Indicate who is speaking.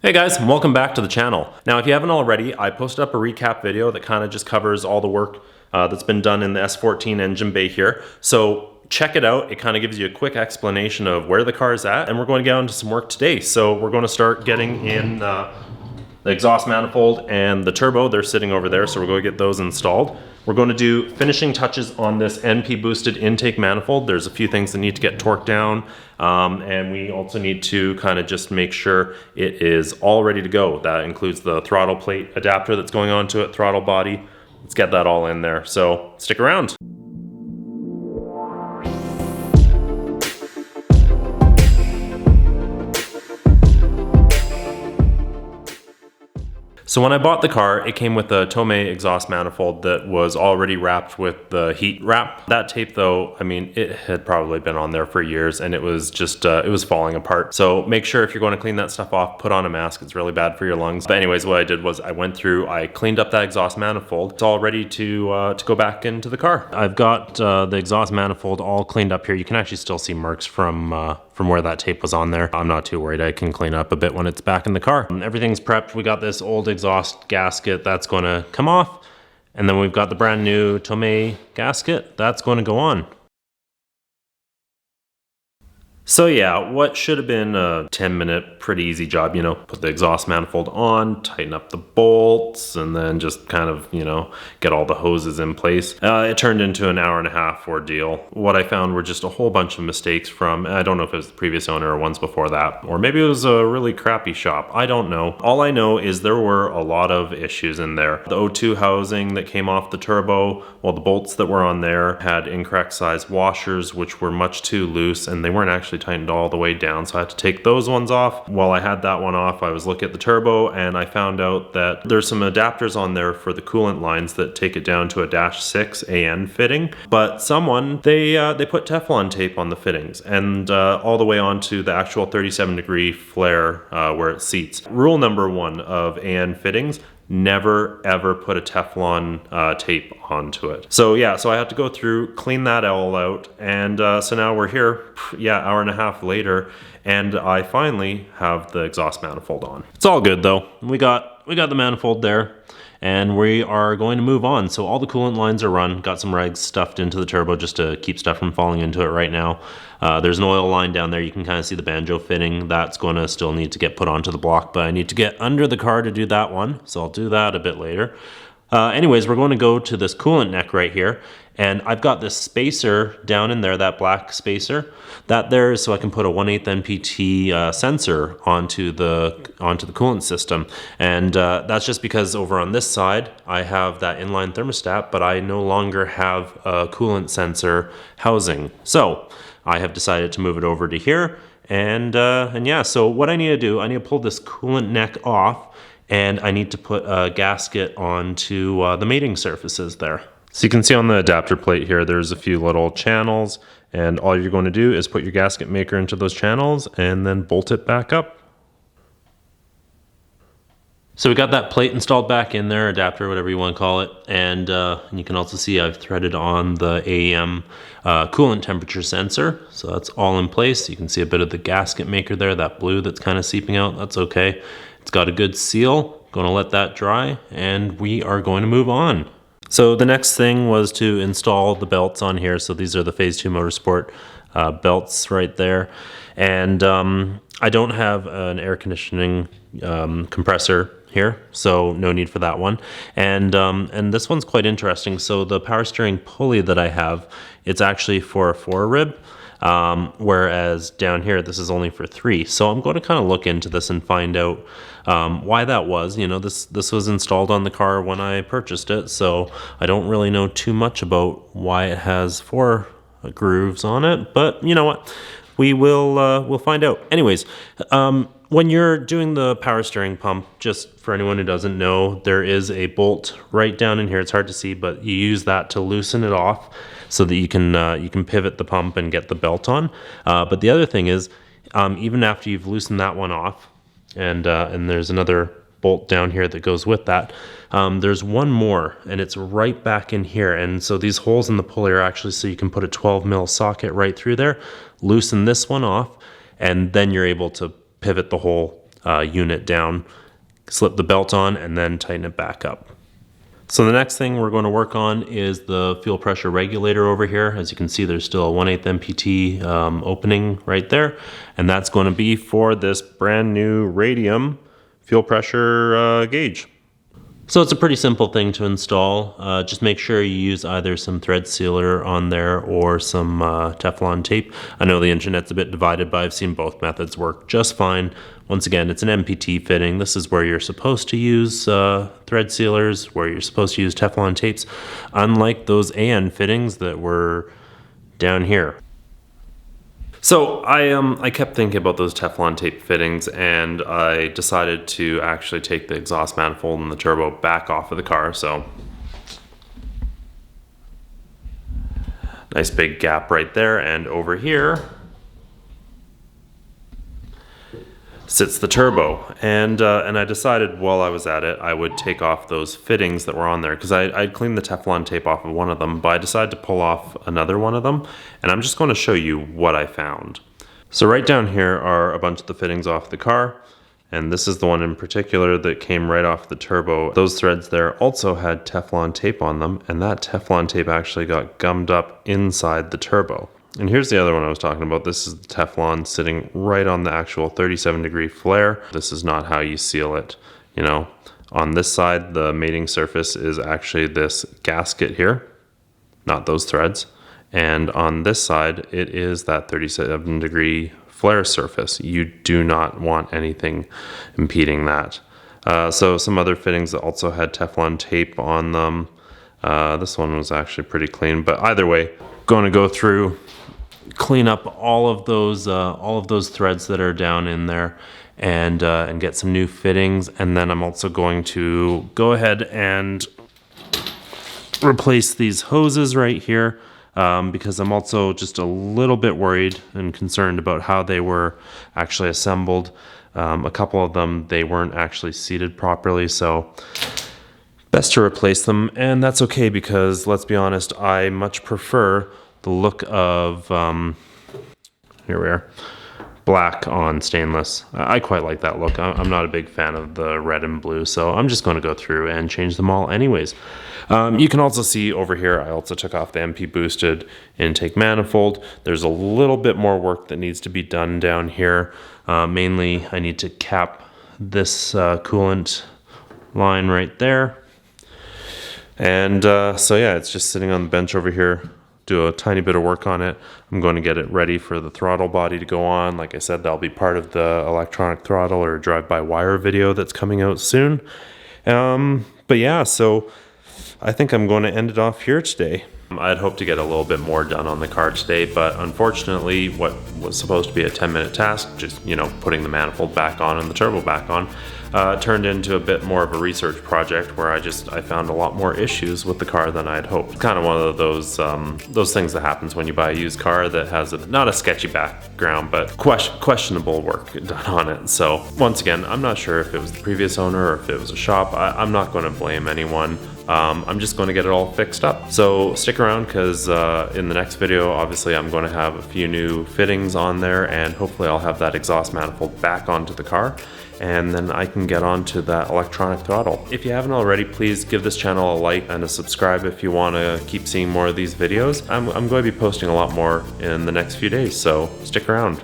Speaker 1: Hey guys, and welcome back to the channel. Now if you haven't already, I posted up a recap video that kind of just covers all the work that's been done in the S14 engine bay here. So check it out. It kind of gives you a quick explanation of where the car is at, and we're going to get on to some work today. So we're going to start getting in the exhaust manifold and the turbo. They're sitting over there, so we're going to get those installed. We're going to do finishing touches on this NP boosted intake manifold. There's a few things that need to get torqued down, and we also need to kind of just make sure it is all ready to go. That includes the throttle plate adapter that's going onto it, throttle body. Let's get that all in there. So stick around. So when I bought the car, it came with a Tomei exhaust manifold that was already wrapped with the heat wrap. That tape though, I mean, it had probably been on there for years and it was just, it was falling apart. So make sure if you're going to clean that stuff off, put on a mask. It's really bad for your lungs. But anyways, what I did was I went through, I cleaned up that exhaust manifold. It's all ready to go back into the car. I've got the exhaust manifold all cleaned up here. You can actually still see marks from where that tape was on there. I'm not too worried. I can clean up a bit when it's back in the car. Everything's prepped. We got this old exhaust gasket that's going to come off. And then we've got the brand new Tomei gasket that's going to go on. So yeah, what should have been a 10-minute pretty easy job, you know, put the exhaust manifold on, tighten up the bolts, and then just kind of, you know, get all the hoses in place. It turned into an hour-and-a-half ordeal. What I found were just a whole bunch of mistakes from, I don't know if it was the previous owner or ones before that, or maybe it was a really crappy shop. I don't know. All I know is there were a lot of issues in there. The O2 housing that came off the turbo, well, the bolts that were on there had incorrect size washers, which were much too loose, and they weren't actually tightened all the way down, so I had to take those ones off. While I had that one off, I was looking at the turbo and I found out that there's some adapters on there for the coolant lines that take it down to a -6 AN fitting, but someone, they put Teflon tape on the fittings and all the way onto the actual 37-degree flare where it seats. Rule number 1 of AN fittings: never ever put a Teflon tape onto it. So yeah, so I had to go through, clean that all out, and so now we're here, yeah, hour-and-a-half later, and I finally have the exhaust manifold on. It's all good though. We got the manifold there, and we are going to move on. So all the coolant lines are run, got some rags stuffed into the turbo just to keep stuff from falling into it right now. There's an oil line down there. You can kind of see the banjo fitting. That's going to still need to get put onto the block, but I need to get under the car to do that one. So I'll do that a bit later. Anyways, we're going to go to this coolant neck right here. And I've got this spacer down in there, that black spacer, that there is so I can put a 1/8 NPT sensor onto the coolant system. And that's just because over on this side, I have that inline thermostat, but I no longer have a coolant sensor housing. So I have decided to move it over to here. And yeah, so what I need to do, I need to pull this coolant neck off, and I need to put a gasket onto the mating surfaces there. So you can see on the adapter plate here, there's a few little channels, and all you're going to do is put your gasket maker into those channels and then bolt it back up. So we got that plate installed back in there, adapter, whatever you want to call it, and you can also see I've threaded on the AEM coolant temperature sensor, so that's all in place. You can see a bit of the gasket maker there, that blue that's kind of seeping out, that's okay. It's got a good seal, going to let that dry, and we are going to move on. So the next thing was to install the belts on here. So these are the Phase 2 Motorsport belts right there. And I don't have an air conditioning compressor here, so no need for that one. And this one's quite interesting. So the power steering pulley that I have, it's actually for a 4-rib. Whereas down here, this is only for 3. So I'm going to kind of look into this and find out why that was. You know, this was installed on the car when I purchased it, so I don't really know too much about why it has 4 grooves on it, but you know what? We'll find out. Anyways, when you're doing the power steering pump, just for anyone who doesn't know, there is a bolt right down in here. It's hard to see, but you use that to loosen it off so that you can pivot the pump and get the belt on. But the other thing is, even after you've loosened that one off, and there's another bolt down here that goes with that, there's one more, and it's right back in here. And so these holes in the pulley are actually so you can put a 12 socket right through there, loosen this one off, and then you're able to pivot the whole unit down, slip the belt on, and then tighten it back up. So the next thing we're going to work on is the fuel pressure regulator over here. As you can see, there's still a 1/8 MPT opening right there, and that's going to be for this brand new radium fuel pressure gauge. So it's a pretty simple thing to install. Just make sure you use either some thread sealer on there or some Teflon tape. I know the internet's a bit divided, but I've seen both methods work just fine. Once again, it's an MPT fitting. This is where you're supposed to use thread sealers, where you're supposed to use Teflon tapes, unlike those AN fittings that were down here. So I kept thinking about those Teflon tape fittings, and I decided to actually take the exhaust manifold and the turbo back off of the car. So nice big gap right there, and over here sits the turbo, and I decided while I was at it I would take off those fittings that were on there, because I'd cleaned the Teflon tape off of one of them, but I decided to pull off another one of them, and I'm just going to show you what I found. So right down here are a bunch of the fittings off the car, and this is the one in particular that came right off the turbo. Those threads there also had Teflon tape on them, and that Teflon tape actually got gummed up inside the turbo. And here's the other one I was talking about. This is the Teflon sitting right on the actual 37-degree flare. This is not how you seal it. You know, on this side, the mating surface is actually this gasket here, not those threads. And on this side, it is that 37-degree flare surface. You do not want anything impeding that. So some other fittings that also had Teflon tape on them. This one was actually pretty clean, but either way, going to go through, clean up all of those threads that are down in there, and get some new fittings. And then I'm also going to go ahead and replace these hoses right here, because I'm also just a little bit worried and concerned about how they were actually assembled. A couple of them, they weren't actually seated properly, so best to replace them. And that's okay, because let's be honest, I much prefer the look of, here we are, black on stainless. I quite like that look. I'm not a big fan of the red and blue, so I'm just going to go through and change them all anyways. You can also see over here, I also took off the MP boosted intake manifold. There's a little bit more work that needs to be done down here. Mainly, I need to cap this coolant line right there. And so yeah, it's just sitting on the bench over here. Do a tiny bit of work on it. I'm going to get it ready for the throttle body to go on. Like I said, that'll be part of the electronic throttle or drive-by-wire video that's coming out soon. But yeah, so I think I'm going to end it off here today. I'd hoped to get a little bit more done on the car today, but unfortunately what was supposed to be a 10-minute task, just, you know, putting the manifold back on and the turbo back on, turned into a bit more of a research project where I found a lot more issues with the car than I had hoped. It's kind of one of those things that happens when you buy a used car that has not a sketchy background, but questionable work done on it. So once again, I'm not sure if it was the previous owner or if it was a shop. I'm not going to blame anyone. I'm just going to get it all fixed up. So stick around, because in the next video, obviously I'm going to have a few new fittings on there, and hopefully I'll have that exhaust manifold back onto the car, and then I can get on to that electronic throttle. If you haven't already, please give this channel a like and a subscribe if you want to keep seeing more of these videos. I'm going to be posting a lot more in the next few days, so stick around.